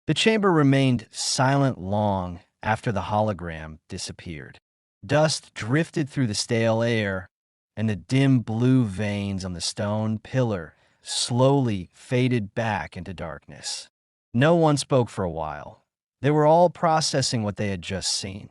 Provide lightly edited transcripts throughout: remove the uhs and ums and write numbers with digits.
The chamber remained silent long after the hologram disappeared. Dust drifted through the stale air, and the dim blue veins on the stone pillar slowly faded back into darkness. No one spoke for a while. They were all processing what they had just seen.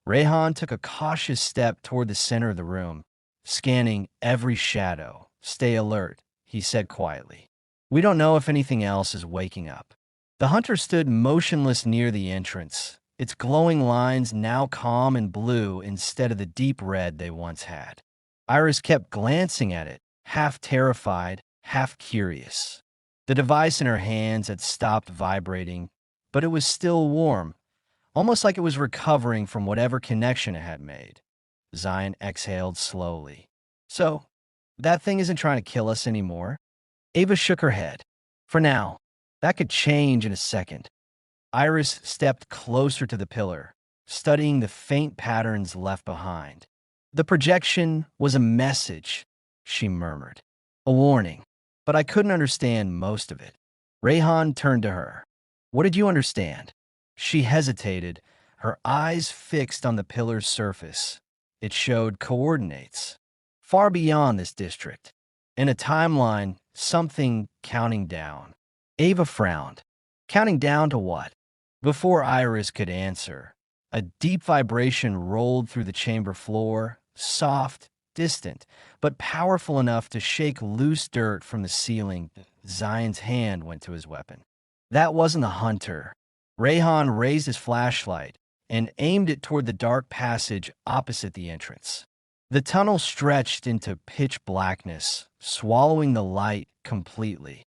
Rayhan took a cautious step toward the center of the room, scanning every shadow. "Stay alert," he said quietly. "We don't know if anything else is waking up." The hunter stood motionless near the entrance, its glowing lines now calm and blue instead of the deep red they once had. Iris kept glancing at it, half terrified, half curious. The device in her hands had stopped vibrating, but it was still warm, almost like it was recovering from whatever connection it had made. Zion exhaled slowly. "So, that thing isn't trying to kill us anymore?" Ava shook her head. "For now. That could change in a second." Iris stepped closer to the pillar, studying the faint patterns left behind. "The projection was a message," she murmured. "A warning. But I couldn't understand most of it." Rayhan turned to her. "What did you understand?" She hesitated, her eyes fixed on the pillar's surface. It showed coordinates. Far beyond this district. In a timeline, something counting down. Ava frowned. Counting down to what? Before Iris could answer, a deep vibration rolled through the chamber floor, soft, distant, but powerful enough to shake loose dirt from the ceiling. Zion's hand went to his weapon. That wasn't the hunter. Rayhan raised his flashlight and aimed it toward the dark passage opposite the entrance. The tunnel stretched into pitch blackness, swallowing the light completely.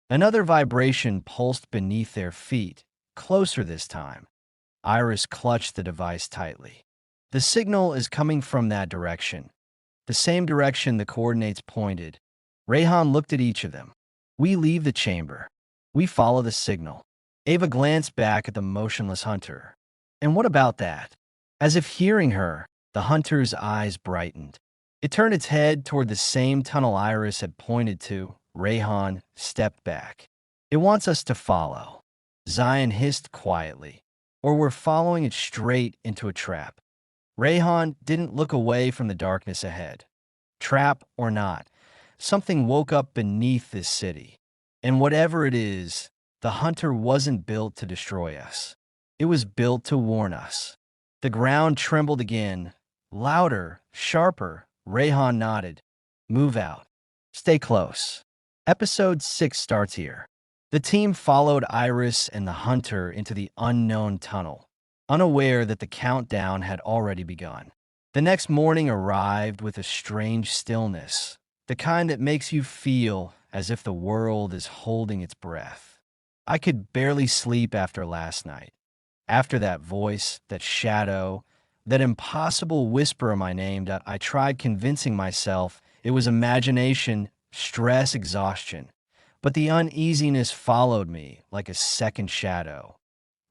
Another vibration pulsed beneath their feet, closer this time. Iris clutched the device tightly. "The signal is coming from that direction. The same direction the coordinates pointed." Rayhan looked at each of them. "We leave the chamber. We follow the signal." Ava glanced back at the motionless hunter. "And what about that?" As if hearing her, the hunter's eyes brightened. It turned its head toward the same tunnel Iris had pointed to. Rayhan stepped back. "It wants us to follow." Zion hissed quietly. "Or we're following it straight into a trap." Rayhan didn't look away from the darkness ahead. Trap or not, something woke up beneath this city. And whatever it is, the hunter wasn't built to destroy us. It was built to warn us. The ground trembled again. Louder, sharper. Rayhan nodded. "Move out. Stay close." Episode 6 starts here. The team followed Iris and the hunter into the unknown tunnel, unaware that the countdown had already begun. The next morning arrived with a strange stillness, the kind that makes you feel as if the world is holding its breath. I could barely sleep after last night. After that voice, that shadow, that impossible whisper of my name that I tried convincing myself it was imagination, stress, exhaustion. But the uneasiness followed me like a second shadow.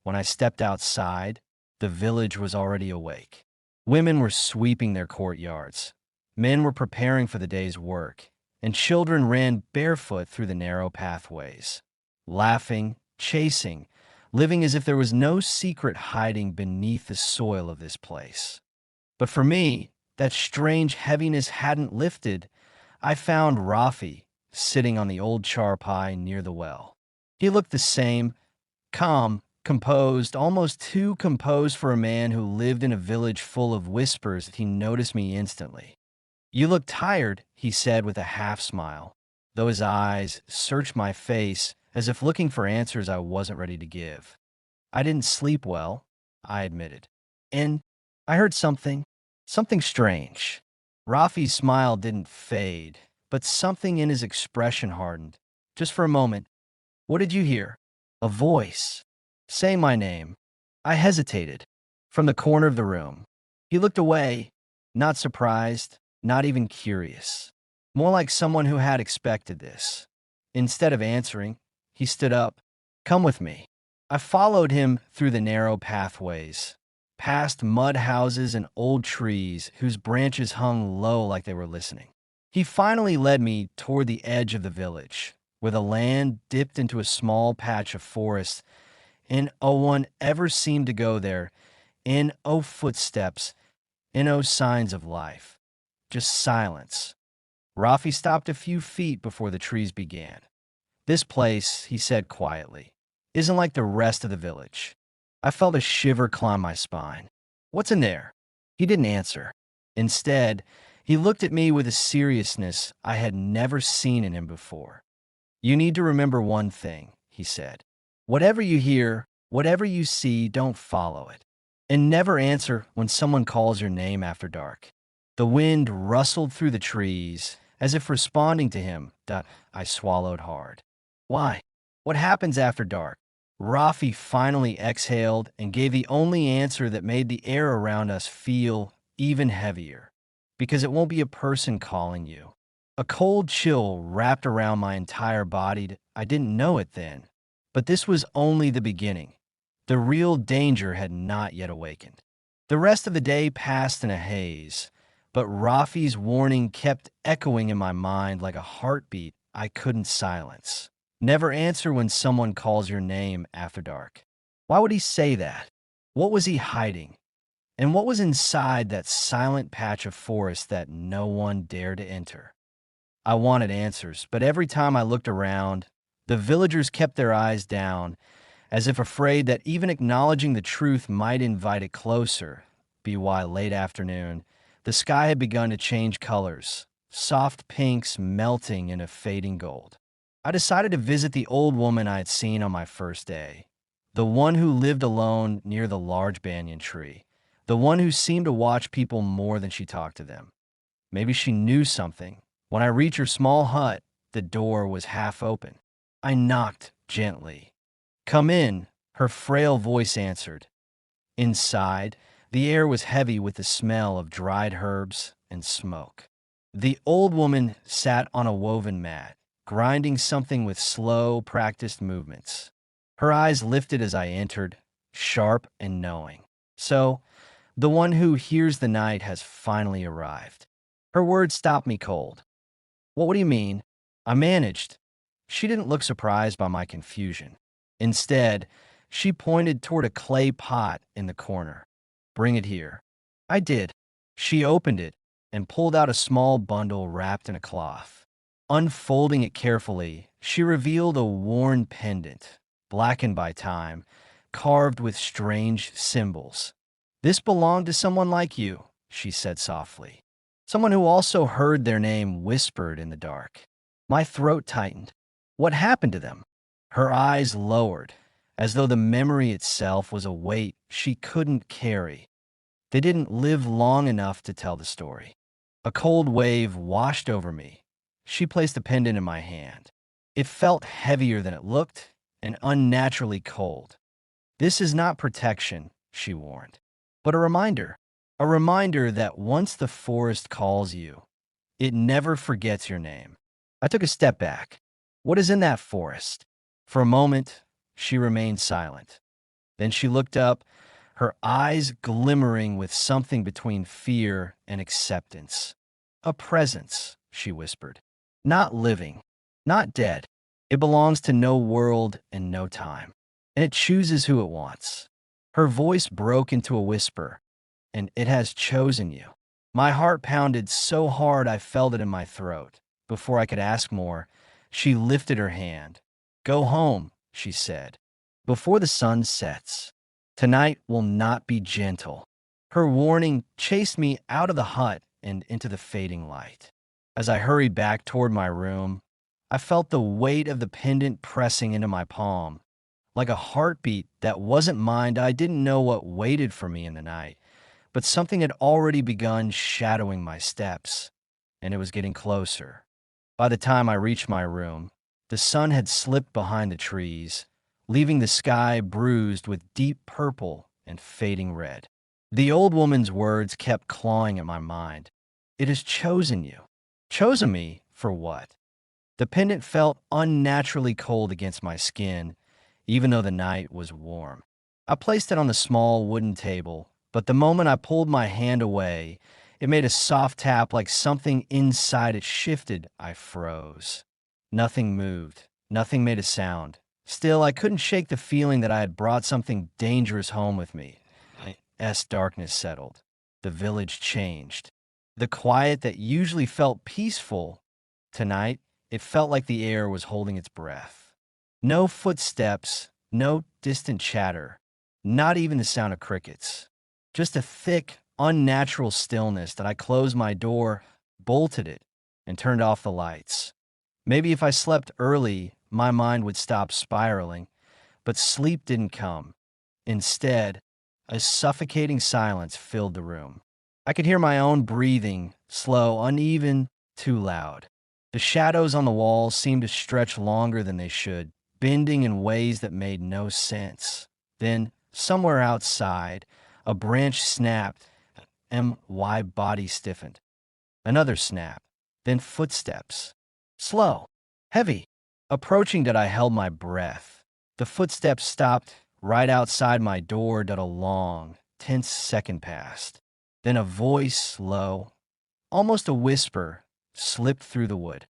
When I stepped outside, the village was already awake. Women were sweeping their courtyards. Men were preparing for the day's work, and children ran barefoot through the narrow pathways, laughing, chasing, living as if there was no secret hiding beneath the soil of this place. But for me, that strange heaviness hadn't lifted. I found Rafi sitting on the old charpai near the well. He looked the same, calm, composed, almost too composed for a man who lived in a village full of whispers. He noticed me instantly. "You look tired," he said with a half smile, though his eyes searched my face as if looking for answers I wasn't ready to give. "I didn't sleep well," I admitted. "And I heard something strange." Rafi's smile didn't fade, but something in his expression hardened. "Just for a moment." "What did you hear?" "A voice. Say my name." I hesitated. From the corner of the room. He looked away, not surprised, not even curious. More like someone who had expected this. Instead of answering, he stood up. "Come with me." I followed him through the narrow pathways, past mud houses and old trees whose branches hung low like they were listening. He finally led me toward the edge of the village, where the land dipped into a small patch of forest. and no one ever seemed to go there, and no footsteps, and no signs of life. Just silence. Rafi stopped a few feet before the trees began. This place, he said quietly, isn't like the rest of the village. I felt a shiver climb my spine. What's in there? He didn't answer. Instead, he looked at me with a seriousness I had never seen in him before. You need to remember one thing, he said. Whatever you hear, whatever you see, don't follow it. And never answer when someone calls your name after dark. The wind rustled through the trees, as if responding to him. I swallowed hard. Why? What happens after dark? Rafi finally exhaled and gave the only answer that made the air around us feel even heavier. Because it won't be a person calling you. A cold chill wrapped around my entire body. I didn't know it then. But this was only the beginning. The real danger had not yet awakened. The rest of the day passed in a haze, but Rafi's warning kept echoing in my mind like a heartbeat I couldn't silence. Never answer when someone calls your name after dark. Why would he say that? What was he hiding? And what was inside that silent patch of forest that no one dared to enter? I wanted answers, but every time I looked around, the villagers kept their eyes down, as if afraid that even acknowledging the truth might invite it closer. By late afternoon, the sky had begun to change colors, soft pinks melting into fading gold. I decided to visit the old woman I had seen on my first day, the one who lived alone near the large banyan tree, the one who seemed to watch people more than she talked to them. Maybe she knew something. When I reached her small hut, the door was half open. I knocked gently. Come in, her frail voice answered. Inside, the air was heavy with the smell of dried herbs and smoke. The old woman sat on a woven mat, grinding something with slow, practiced movements. Her eyes lifted as I entered, sharp and knowing. So, the one who hears the night has finally arrived. Her words stopped me cold. What do you mean? I managed. She didn't look surprised by my confusion. Instead, she pointed toward a clay pot in the corner. Bring it here. I did. She opened it and pulled out a small bundle wrapped in a cloth. Unfolding it carefully, she revealed a worn pendant, blackened by time, carved with strange symbols. This belonged to someone like you, she said softly. Someone who also heard their name whispered in the dark. My throat tightened. What happened to them? Her eyes lowered, as though the memory itself was a weight she couldn't carry. They didn't live long enough to tell the story. A cold wave washed over me. She placed the pendant in my hand. It felt heavier than it looked and unnaturally cold. This is not protection, she warned, but a reminder. A reminder that once the forest calls you, it never forgets your name. I took a step back. What is in that forest? For a moment, she remained silent. Then she looked up, her eyes glimmering with something between fear and acceptance. A presence, she whispered. Not living, not dead. It belongs to no world and no time, and it chooses who it wants. Her voice broke into a whisper, and it has chosen you. My heart pounded so hard I felt it in my throat. Before I could ask more, she lifted her hand. Go home, she said, before the sun sets. Tonight will not be gentle. Her warning chased me out of the hut and into the fading light. As I hurried back toward my room, I felt the weight of the pendant pressing into my palm. Like a heartbeat that wasn't mine, I didn't know what waited for me in the night, but something had already begun shadowing my steps, and it was getting closer. By the time I reached my room, the sun had slipped behind the trees, leaving the sky bruised with deep purple and fading red. The old woman's words kept clawing at my mind. It has chosen you. Chosen me for what? The pendant felt unnaturally cold against my skin, even though the night was warm. I placed it on the small wooden table, but the moment I pulled my hand away, it made a soft tap like something inside it shifted. I froze. Nothing moved. Nothing made a sound. Still, I couldn't shake the feeling that I had brought something dangerous home with me. As darkness settled, the village changed. The quiet that usually felt peaceful, tonight, it felt like the air was holding its breath. No footsteps, no distant chatter, not even the sound of crickets. Just a thick, unnatural stillness that I closed my door, bolted it, and turned off the lights. Maybe if I slept early, my mind would stop spiraling, but sleep didn't come. Instead, a suffocating silence filled the room. I could hear my own breathing, slow, uneven, too loud. The shadows on the walls seemed to stretch longer than they should, bending in ways that made no sense. Then, somewhere outside, a branch snapped, and my body stiffened. Another snap, then footsteps. Slow, heavy, approaching that I held my breath. The footsteps stopped right outside my door that a long, tense second passed. Then a voice, low, almost a whisper, slipped through the wood.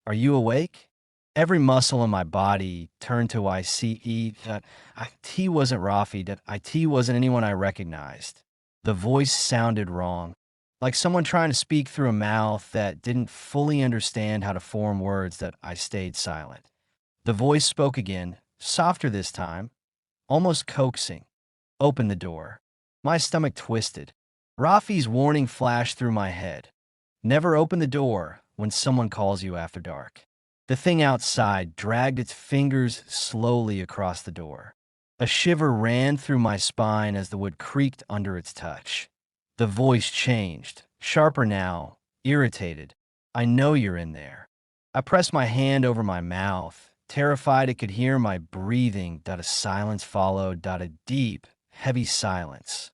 Are you awake? Every muscle in my body turned to ICE. IT wasn't Rafi, that IT wasn't anyone I recognized. The voice sounded wrong, like someone trying to speak through a mouth that didn't fully understand how to form words. That I stayed silent. The voice spoke again, softer this time, almost coaxing. Open the door. My stomach twisted. Rafi's warning flashed through my head. Never open the door when someone calls you after dark. The thing outside dragged its fingers slowly across the door. A shiver ran through my spine as the wood creaked under its touch. The voice changed, sharper now, irritated. I know you're in there. I pressed my hand over my mouth, terrified it could hear my breathing. A silence followed. A deep, heavy silence.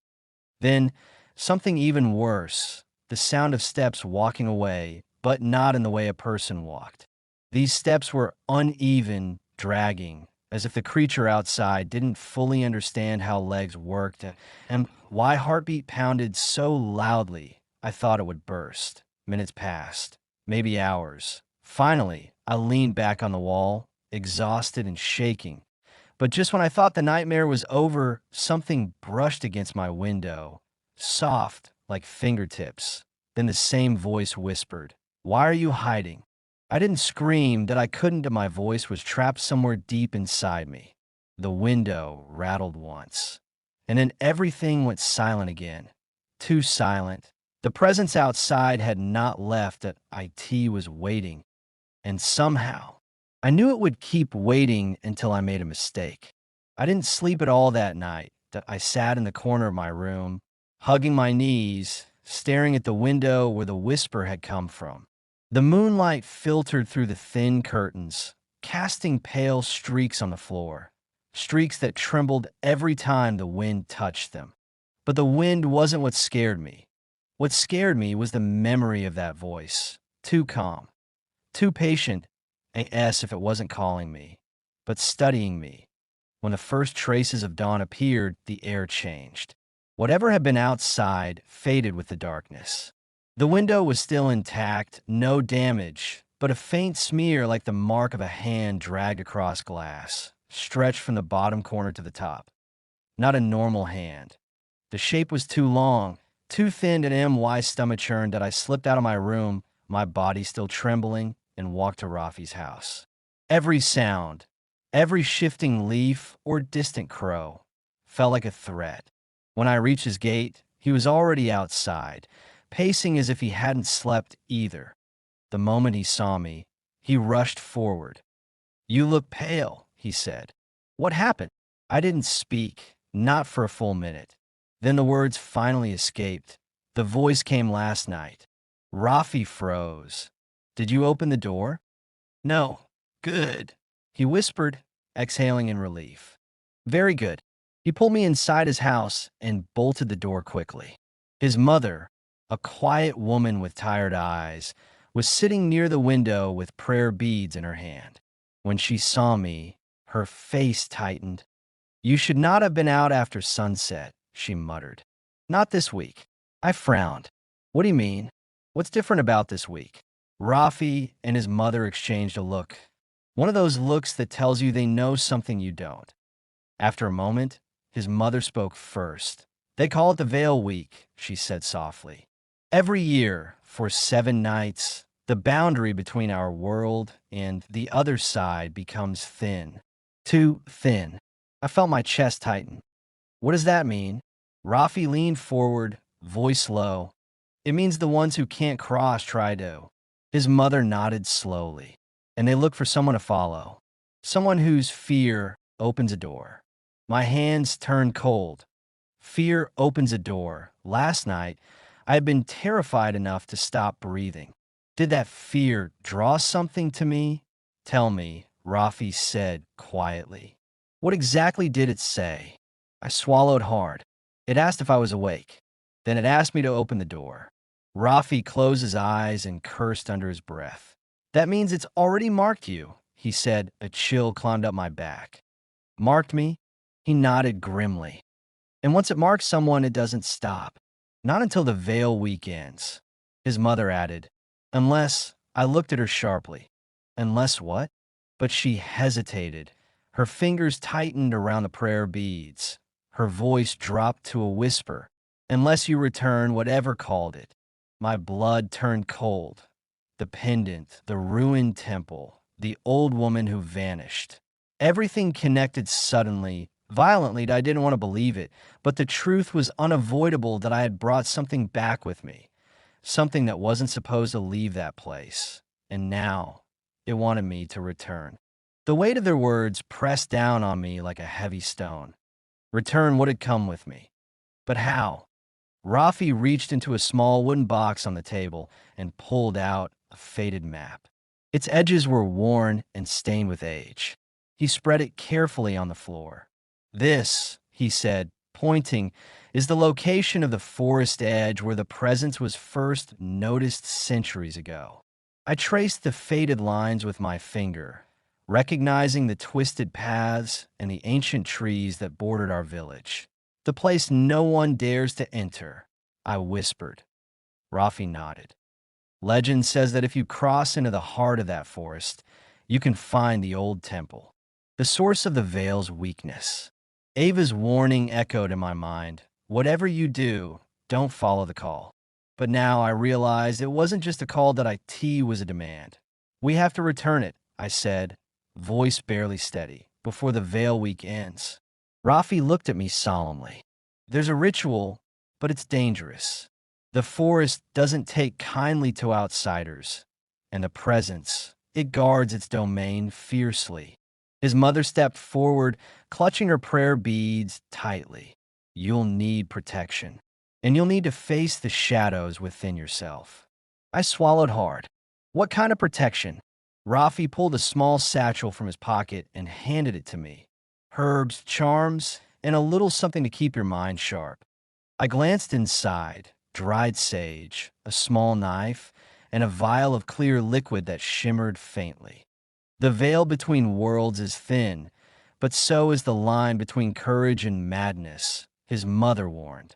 Then, something even worse, the sound of steps walking away, but not in the way a person walked. These steps were uneven, dragging, as if the creature outside didn't fully understand how legs worked and why heartbeat pounded so loudly I thought it would burst. Minutes passed, maybe hours. Finally, I leaned back on the wall, exhausted and shaking. But just when I thought the nightmare was over, something brushed against my window, soft like fingertips. Then the same voice whispered, "Why are you hiding?" I didn't scream, that I couldn't, my voice was trapped somewhere deep inside me. The window rattled once, and then everything went silent again. Too silent. The presence outside had not left. That IT was waiting. And somehow, I knew it would keep waiting until I made a mistake. I didn't sleep at all that night. That I sat in the corner of my room, hugging my knees, staring at the window where the whisper had come from. The moonlight filtered through the thin curtains, casting pale streaks on the floor, streaks that trembled every time the wind touched them. But the wind wasn't what scared me. What scared me was the memory of that voice, too calm, too patient, as if it wasn't calling me, but studying me. When the first traces of dawn appeared, the air changed. Whatever had been outside faded with the darkness. The window was still intact, no damage, but a faint smear like the mark of a hand dragged across glass, stretched from the bottom corner to the top. Not a normal hand. The shape was too long, too thin and my stomach churned. That I slipped out of my room, my body still trembling, and walked to Rafi's house. Every sound, every shifting leaf or distant crow, felt like a threat. When I reached his gate, he was already outside, pacing as if he hadn't slept either. The moment he saw me, he rushed forward. "You look pale," he said. "What happened?" I didn't speak, not for a full minute. Then the words finally escaped. The voice came last night. Rafi froze. "Did you open the door?" "No." "Good," he whispered, exhaling in relief. "Very good." He pulled me inside his house and bolted the door quickly. His mother, a quiet woman with tired eyes, was sitting near the window with prayer beads in her hand. When she saw me, her face tightened. "You should not have been out after sunset," she muttered. "Not this week." I frowned. "What do you mean? What's different about this week?" Rafi and his mother exchanged a look. One of those looks that tells you they know something you don't. After a moment, his mother spoke first. "They call it the Veil Week," she said softly. "Every year, for 7 nights, the boundary between our world and the other side becomes thin. Too thin." I felt my chest tighten. "What does that mean?" Rafi leaned forward, voice low. "It means the ones who can't cross try to." His mother nodded slowly, and they look for someone to follow. Someone whose fear opens a door. My hands turned cold. Fear opens a door. Last night, I had been terrified enough to stop breathing. Did that fear draw something to me? "Tell me," Rafi said quietly. "What exactly did it say?" I swallowed hard. It asked if I was awake. Then it asked me to open the door. Rafi closed his eyes and cursed under his breath. "That means it's already marked you," he said. A chill climbed up my back. "Marked me?" He nodded grimly. "And once it marks someone, it doesn't stop. Not until the Veil Week ends." His mother added, "Unless," I looked at her sharply. "Unless what?" But she hesitated. Her fingers tightened around the prayer beads. Her voice dropped to a whisper. "Unless you return whatever called it." My blood turned cold. The pendant, the ruined temple, the old woman who vanished. Everything connected suddenly, violently. I didn't want to believe it, but the truth was unavoidable that I had brought something back with me, something that wasn't supposed to leave that place. And now, it wanted me to return. The weight of their words pressed down on me like a heavy stone. Return what had come with me. But how? Rafi reached into a small wooden box on the table and pulled out a faded map. Its edges were worn and stained with age. He spread it carefully on the floor. "This," he said, pointing, "is the location of the forest edge where the presence was first noticed centuries ago." I traced the faded lines with my finger, recognizing the twisted paths and the ancient trees that bordered our village. "The place no one dares to enter," I whispered. Rafi nodded. "Legend says that if you cross into the heart of that forest, you can find the old temple, the source of the veil's weakness." Ava's warning echoed in my mind. "Whatever you do, don't follow the call." But now I realized it wasn't just a call that IT was a demand. "We have to return it," I said, voice barely steady, "before the Veil Week ends." Rafi looked at me solemnly. "There's a ritual, but it's dangerous. The forest doesn't take kindly to outsiders, and the presence, it guards its domain fiercely." His mother stepped forward, clutching her prayer beads tightly. "You'll need protection, and you'll need to face the shadows within yourself." I swallowed hard. "What kind of protection?" Rafi pulled a small satchel from his pocket and handed it to me. "Herbs, charms, and a little something to keep your mind sharp." I glanced inside. Dried sage, a small knife, and a vial of clear liquid that shimmered faintly. "The veil between worlds is thin, but so is the line between courage and madness," his mother warned.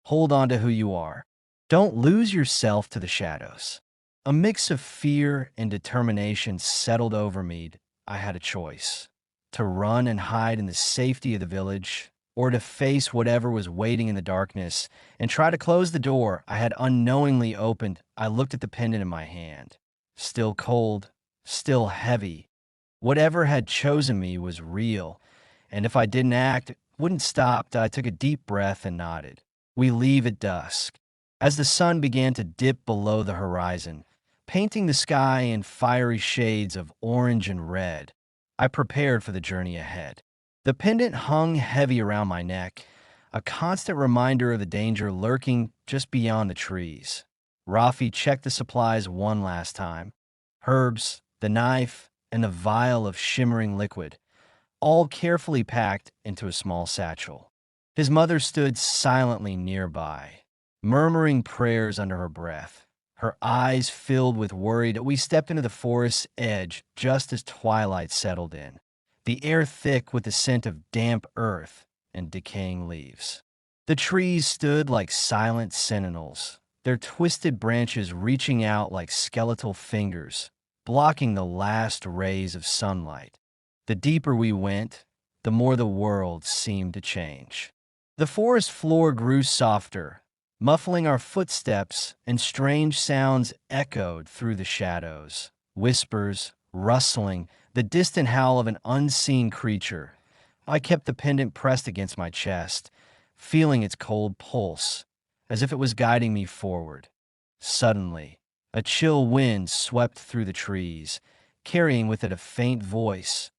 "Hold on to who you are. Don't lose yourself to the shadows." A mix of fear and determination settled over me. I had a choice: to run and hide in the safety of the village, or to face whatever was waiting in the darkness and try to close the door I had unknowingly opened. I looked at the pendant in my hand. Still cold, still heavy. Whatever had chosen me was real, and if I didn't act, it wouldn't stop. I took a deep breath and nodded. "We leave at dusk." As the sun began to dip below the horizon, painting the sky in fiery shades of orange and red, I prepared for the journey ahead. The pendant hung heavy around my neck, a constant reminder of the danger lurking just beyond the trees. Rafi checked the supplies one last time. Herbs, the knife, and the vial of shimmering liquid, all carefully packed into a small satchel. His mother stood silently nearby, murmuring prayers under her breath, her eyes filled with worry. We stepped into the forest's edge just as twilight settled in, the air thick with the scent of damp earth and decaying leaves. The trees stood like silent sentinels, their twisted branches reaching out like skeletal fingers, blocking the last rays of sunlight. The deeper we went, the more the world seemed to change. The forest floor grew softer, muffling our footsteps, and strange sounds echoed through the shadows. Whispers, rustling, the distant howl of an unseen creature. I kept the pendant pressed against my chest, feeling its cold pulse, as if it was guiding me forward. Suddenly, a chill wind swept through the trees, carrying with it a faint voice,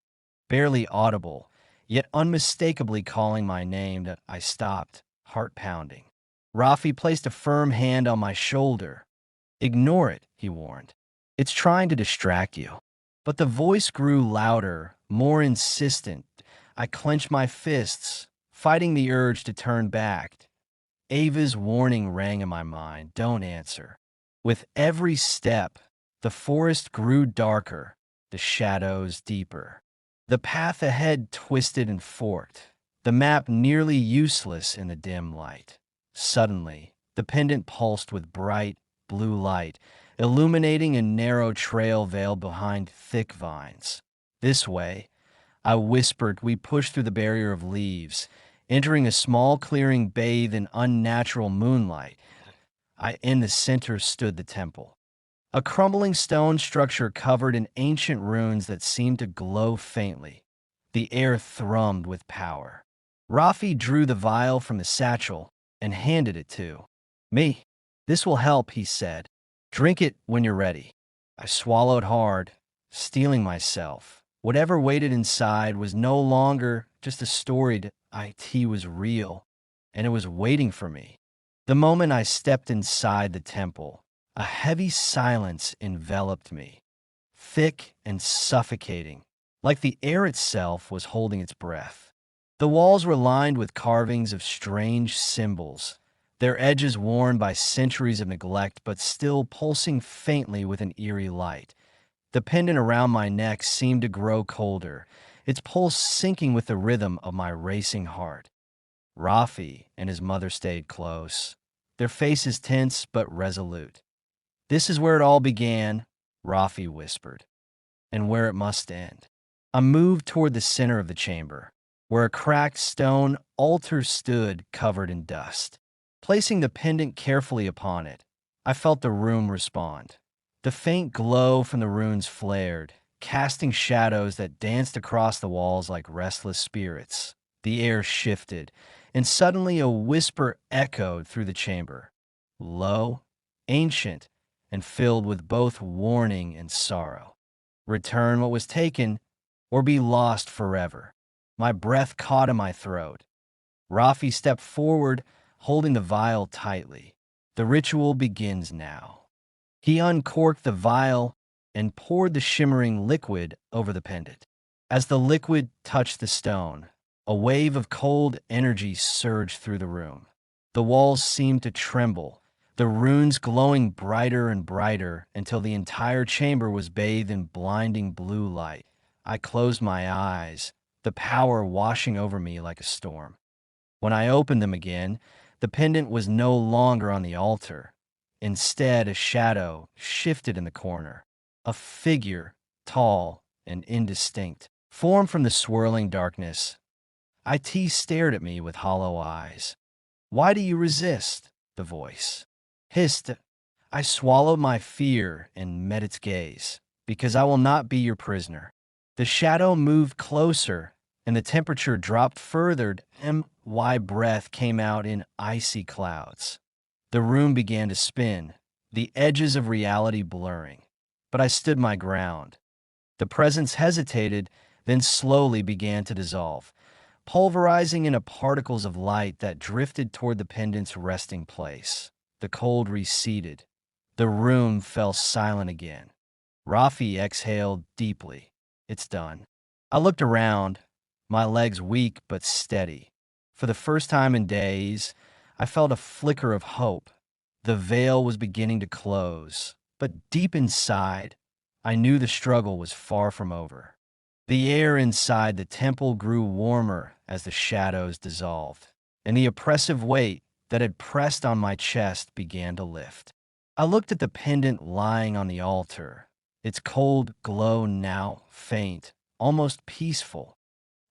barely audible, yet unmistakably calling my name. That I stopped, heart pounding. Rafi placed a firm hand on my shoulder. "Ignore it," he warned. "It's trying to distract you." But the voice grew louder, more insistent. I clenched my fists, fighting the urge to turn back. Ava's warning rang in my mind, "Don't answer." With every step, the forest grew darker, the shadows deeper. The path ahead twisted and forked, the map nearly useless in the dim light. Suddenly, the pendant pulsed with bright, blue light, illuminating a narrow trail veiled behind thick vines. "This way," I whispered. We pushed through the barrier of leaves, entering a small clearing bathed in unnatural moonlight. In the center stood the temple, a crumbling stone structure covered in ancient runes that seemed to glow faintly. The air thrummed with power. Rafi drew the vial from the satchel and handed it to me. "This will help," he said. "Drink it when you're ready." I swallowed hard, steeling myself. Whatever waited inside was no longer just a story. It was real, and it was waiting for me. The moment I stepped inside the temple, a heavy silence enveloped me, thick and suffocating, like the air itself was holding its breath. The walls were lined with carvings of strange symbols, their edges worn by centuries of neglect but still pulsing faintly with an eerie light. The pendant around my neck seemed to grow colder, its pulse sinking with the rhythm of my racing heart. Rafi and his mother stayed close, their faces tense but resolute. "This is where it all began," Rafi whispered, "and where it must end." I moved toward the center of the chamber, where a cracked stone altar stood covered in dust. Placing the pendant carefully upon it, I felt the room respond. The faint glow from the runes flared, casting shadows that danced across the walls like restless spirits. The air shifted, and suddenly a whisper echoed through the chamber, low, ancient, and filled with both warning and sorrow. "Return what was taken, or be lost forever." My breath caught in my throat. Rafi stepped forward, holding the vial tightly. "The ritual begins now." He uncorked the vial and poured the shimmering liquid over the pendant. As the liquid touched the stone, a wave of cold energy surged through the room. The walls seemed to tremble, the runes glowing brighter and brighter until the entire chamber was bathed in blinding blue light. I closed my eyes, the power washing over me like a storm. When I opened them again, the pendant was no longer on the altar. Instead, a shadow shifted in the corner. A figure, tall and indistinct, formed from the swirling darkness. It stared at me with hollow eyes. "Why do you resist?" the voice hissed. I swallowed my fear and met its gaze. "Because I will not be your prisoner." The shadow moved closer, and the temperature dropped further. My breath came out in icy clouds. The room began to spin, the edges of reality blurring. But I stood my ground. The presence hesitated, then slowly began to dissolve, pulverizing into particles of light that drifted toward the pendant's resting place. The cold receded. The room fell silent again. Rafi exhaled deeply. "It's done." I looked around, my legs weak but steady. For the first time in days, I felt a flicker of hope. The veil was beginning to close, but deep inside, I knew the struggle was far from over. The air inside the temple grew warmer as the shadows dissolved, and the oppressive weight that had pressed on my chest began to lift. I looked at the pendant lying on the altar, its cold glow now faint, almost peaceful.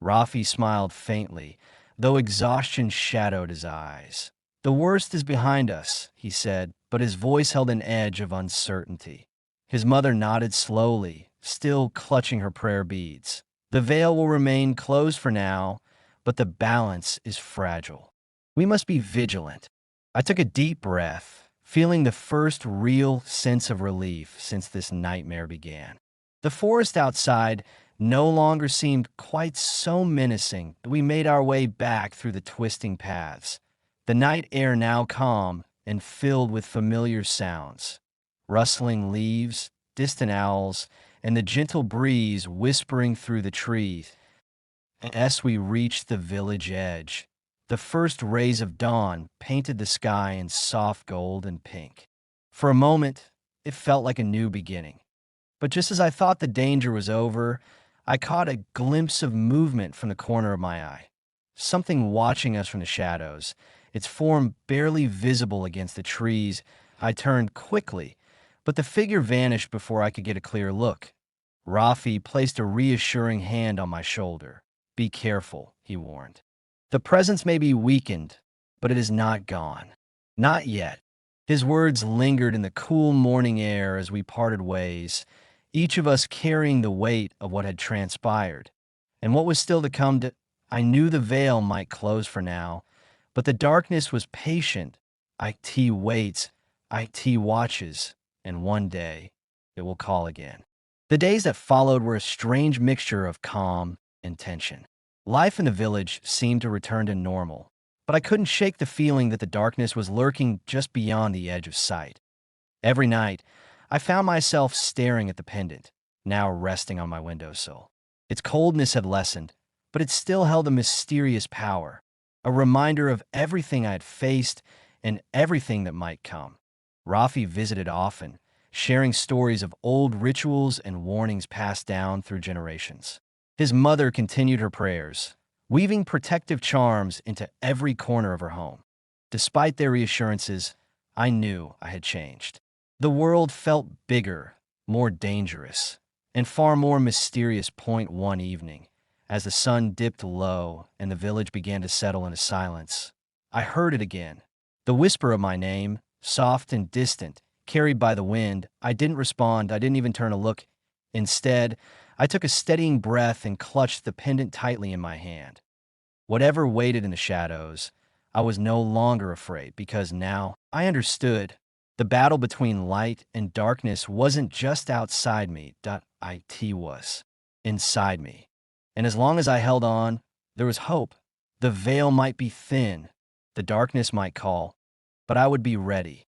Rafi smiled faintly, though exhaustion shadowed his eyes. "The worst is behind us," he said, but his voice held an edge of uncertainty. His mother nodded slowly, still clutching her prayer beads. "The veil will remain closed for now, but the balance is fragile. We must be vigilant." I took a deep breath, feeling the first real sense of relief since this nightmare began. The forest outside no longer seemed quite so menacing. We made our way back through the twisting paths, the night air now calm and filled with familiar sounds. Rustling leaves, distant owls, and the gentle breeze whispering through the trees. As we reached the village edge, the first rays of dawn painted the sky in soft gold and pink. For a moment, it felt like a new beginning. But just as I thought the danger was over, I caught a glimpse of movement from the corner of my eye. Something watching us from the shadows, its form barely visible against the trees. I turned quickly, but the figure vanished before I could get a clear look. Rafi placed a reassuring hand on my shoulder. "Be careful," he warned. "The presence may be weakened, but it is not gone. Not yet." His words lingered in the cool morning air as we parted ways, each of us carrying the weight of what had transpired. And what was still to come. I knew the veil might close for now, but the darkness was patient. IT waits, IT watches, and one day it will call again. The days that followed were a strange mixture of calm and tension. Life in the village seemed to return to normal, but I couldn't shake the feeling that the darkness was lurking just beyond the edge of sight. Every night, I found myself staring at the pendant, now resting on my windowsill. Its coldness had lessened, but it still held a mysterious power, a reminder of everything I had faced and everything that might come. Rafi visited often, sharing stories of old rituals and warnings passed down through generations. His mother continued her prayers, weaving protective charms into every corner of her home. Despite their reassurances, I knew I had changed. The world felt bigger, more dangerous, and far more mysterious. One evening, as the sun dipped low and the village began to settle into silence, I heard it again. The whisper of my name, soft and distant, carried by the wind. I didn't respond. I didn't even turn to look. Instead, I took a steadying breath and clutched the pendant tightly in my hand. Whatever waited in the shadows, I was no longer afraid because now I understood. The battle between light and darkness wasn't just outside me. It was inside me. And as long as I held on, there was hope. The veil might be thin, the darkness might call, but I would be ready.